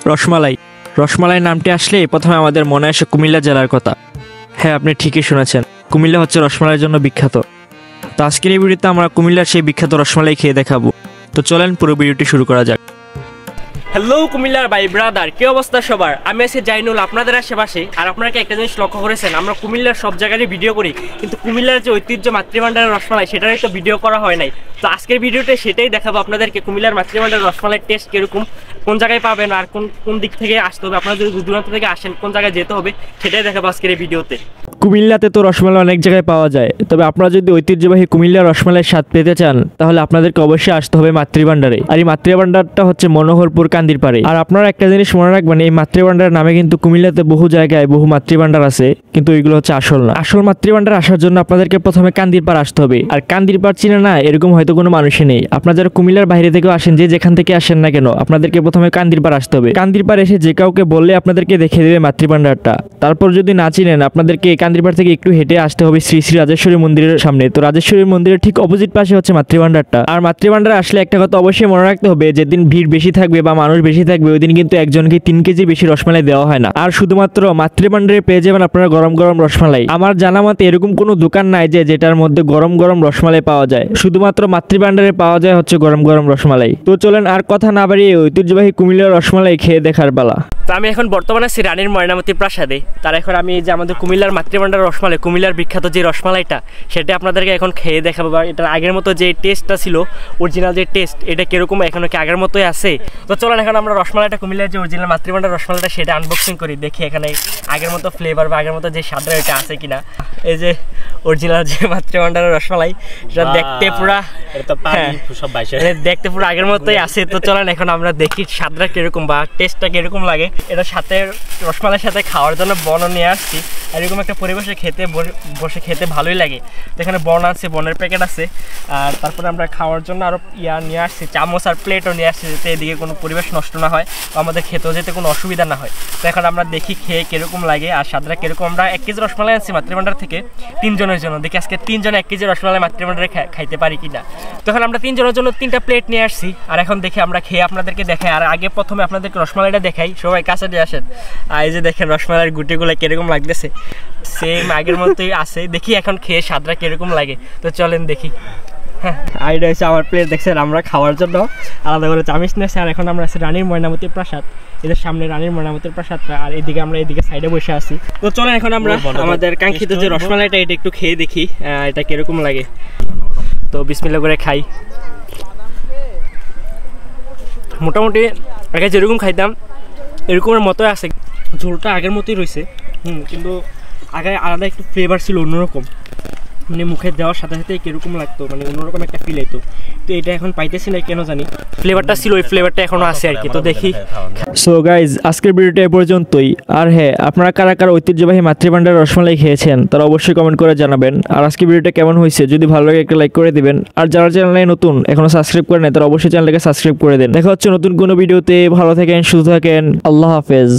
রসমালাই। রসমালাই নামটি আসলেই প্রথমে আমাদের মনে আসে কুমিল্লা জেলার কথা। হ্যাঁ, আপনি ঠিকই শুনেছেন, কুমিল্লা হচ্ছে রসমালাইয়ের জন্য বিখ্যাত। তো আজকের এই ভিডিওতে আমরা কুমিল্লার সেই বিখ্যাত রসমালাই খেয়ে দেখাবো। তো চলেন পুরো ভিডিওটি শুরু করা যাক। হ্যালো কুমিল্লার ভাই ব্রাদার, কি অবস্থা সবার? আমি আছি জাইনুল আপনাদের আশেপাশে। আর আপনারা কি একটা জিনিস লক্ষ্য করেছেন, আমরা কুমিল্লার সব জায়গায় ভিডিও করি, কিন্তু কুমিল্লার যে ঐতিহ্য মাতৃভান্ডারের রসমালাই সেটারই তো ভিডিও করা হয় নাই। তো আজকের ভিডিওতে সেটাই দেখাবো আপনাদেরকে, কুমিল্লার মাতৃভান্ডারের রসমালাইয়ের টেস্ট কিরকম, কোন জায়গায় পাবেন আর কোন দিক থেকে আসতে হবে, আপনারা যদি দূর দূরান্ত থেকে আসেন কোন জায়গায় যেতে হবে সেটাই দেখাবো আজকের এই ভিডিওতে। কুমিল্লাতে তো রসমালাই অনেক জায়গায় পাওয়া যায়, তবে আপনারা যদি ঐতিহ্যবাহী কুমিল্লার রসমালাইয়ের স্বাদ পেতে চান তাহলে আপনাদেরকে অবশ্যই আসতে হবে মাতৃভান্ডারে। আর এই মাতৃভান্ডারটা হচ্ছে মনোহরপুর কান্দির পাড়ে। আর আপনারা একটা জিনিস মনে রাখবেন, এই মাতৃভান্ডার নামে কিন্তু কুমিল্লাতে বহু জায়গায় বহু মাতৃভান্ডার আছে, কিন্তু ওইগুলো হচ্ছে আসল না। আসল মাতৃভান্ডার আসার জন্য আপনাদেরকে প্রথমে কান্দির পাড় আসতে হবে। আর কান্দির পাড় চিনে না এরকম হয়তো কোনো মানুষই নেই। আপনারা যারা কুমিল্লার বাইরে থেকেও আসেন, যেখান থেকে আসেন না কেন, আপনাদেরকে প্রথমে কান্দির পাড় আসতে হবে। কান্দির পাড় এসে যে কাউকে বললে আপনাদেরকে দেখিয়ে দেবে মাতৃভান্ডারটা। তারপর যদি না চিনেন, আপনাদেরকে কান্দির পাড় থেকে একটু হেঁটে আসতে হবে শ্রী শ্রী রাজেশ্বরী মন্দিরের সামনে। তো রাজেশ্বরী মন্দিরের ঠিক অপোজিট পাশে হচ্ছে মাতৃভান্ডারটা। আর মাতৃভান্ডার আসলে একটা কথা অবশ্যই মনে রাখতে হবে, যেদিন ভিড় বেশি থাকবে বা মানুষ বেশি থাকবে ওই দিন কিন্তু একজনকে 3 কেজি বেশি রসমালাই দেওয়া হয় না। আর শুধুমাত্র মাতৃভান্ডারে পেয়ে যাবেন আপনারা গরম গরম রসমালাই। আমার জানা মতে এরকম কোনো দোকান নাই যেটার মধ্যে গরম গরম রসমালাই পাওয়া যায়। শুধুমাত্র মাতৃভান্ডারে পাওয়া যায় হচ্ছে গরম গরম রসমালাই। তো চলেন আর কথা না বাড়িয়ে ঐতিহ্যবাহী কুমিল্লার রসমালাই খেয়ে দেখার পালা। তো আমি এখন বর্তমানে আছি রানীর ময়নামতি প্রাসাদে। তার এখন আমি এই যে আমাদের কুমিল্লার মাতৃভান্ডার রসমালাই, কুমিল্লার বিখ্যাত যে রসমালাইটা, সেটা আপনাদেরকে এখন খেয়ে দেখাবো। বা এটার আগের মতো যে টেস্টটা ছিল, অরিজিনাল যে টেস্ট, এটা কিরকম এখনো কি আগের মতোই আছে? তো চলেন এখন আমরা রসমালাইটা, কুমিল্লার যে অরিজিনাল মাতৃভান্ডার রসমালাইটা, সেটা আনবক্সিং করি, দেখি এখানে আগের মতো ফ্লেভার বা আগের মতো যে স্বাদটা এটা আছে কিনা। এই যে অরিজিনাল যে মাতৃভান্ডারের রসমালাই, সেটা দেখতে পুরা দেখতে পুরো আগের মতোই আছে। তো চলেন এখন আমরা দেখি স্বাদটা কিরকম বা টেস্টটা কিরকম লাগে। এটার সাথে রসমালাইয়ের সাথে খাওয়ার জন্য বনও নিয়ে আসছি। আর এরকম একটা পরিবেশে বসে খেতে ভালোই লাগে। তো এখানে বন আছে, বনের প্যাকেট আছে। আর তারপরে আমরা খাওয়ার জন্য আরও নিয়ে আসছি, চামচ আর প্লেটও নিয়ে আসছি, যাতে এদিকে কোনো পরিবেশ নষ্ট না হয় বা আমাদের খেতেও যেতে কোনো অসুবিধা না হয়। তো এখন আমরা দেখি খেয়ে কীরকম লাগে আর স্বাদটা কীরকম। আমরা 1 কেজি রসমালাই আনছি মাতৃভান্ডার থেকে 3 জনের জন্য। দেখি আজকে 3 জনে 1 কেজি রসমালাই মাতৃভান্ডারে খাইতে পারি কিনা। তখন আমরা 3 জনের জন্য 3টা প্লেট নিয়ে আসছি। আর এখন দেখি আমরা খেয়ে আপনাদেরকে দেখাই। আর আগে প্রথমে আপনাদেরকে রসমালাইটা দেখাই, সবাই কাছে দিয়ে আসেন। আর এই যে দেখেন রসমালাইয়ের গুটিগুলো কীরকম লাগতেছে, সেম আগের মতোই আছে। দেখি এখন খেয়ে স্বাদটা কীরকম লাগে। তো চলেন দেখি। হ্যাঁ, আইডা হচ্ছে আমার প্লেট, দেখছেন আমরা খাওয়ার জন্য আলাদা করে চামিচ নিয়েছি। আর এখন আমরা আছি রানীর ময়নামতি প্রাসাদ, এদের সামনে রানীর ময়নামতির প্রাসাদটা। আর এদিকে আমরা এদিকে সাইডে বসে আছি। তো চলেন এখন আমরা আমাদের কাঙ্ক্ষিত যে রসমালাইটা, এটা একটু খেয়ে দেখি এটা কীরকম লাগে। তো বিসমিল্লাহ করে খাই। মোটামুটি আগে যেরকম খাইতাম এরকমের মতোই আছে, ঝোলটা আগের মতোই রয়েছে। কিন্তু আগে আলাদা একটু ফ্লেভার ছিল, অন্যরকম, মানে মুখে দেওয়ার সাথে সাথে কীরকম লাগতো, মানে অন্যরকম একটা ফিল হইতো। তো এটা এখন পাইতেছি না কেন জানি, ফ্লেভারটা ছিল, ওই ফ্লেভারটা এখনও আছে আর কি। তো দেখি। সো গাইজ, আজকের ভিডিওটা এ পর্যন্তই। আর হ্যাঁ, আপনারা কারা কারা ঐতিহ্যবাহী মাতৃভান্ডার রসমালাই খেয়েছেন তারা অবশ্যই কমেন্ট করে জানাবেন। আর আজকের ভিডিওটা কেমন হয়েছে যদি ভালো লাগে একটা লাইক করে দিবেন। আর যারা চ্যানেলে নতুন এখনো সাবস্ক্রাইব করে নেয় তারা অবশ্যই চ্যানেলটাকে সাবস্ক্রাইব করে দেন। দেখা হচ্ছে নতুন কোনো ভিডিওতে। ভালো থাকেন, সুস্থ থাকেন, আল্লাহ হাফেজ।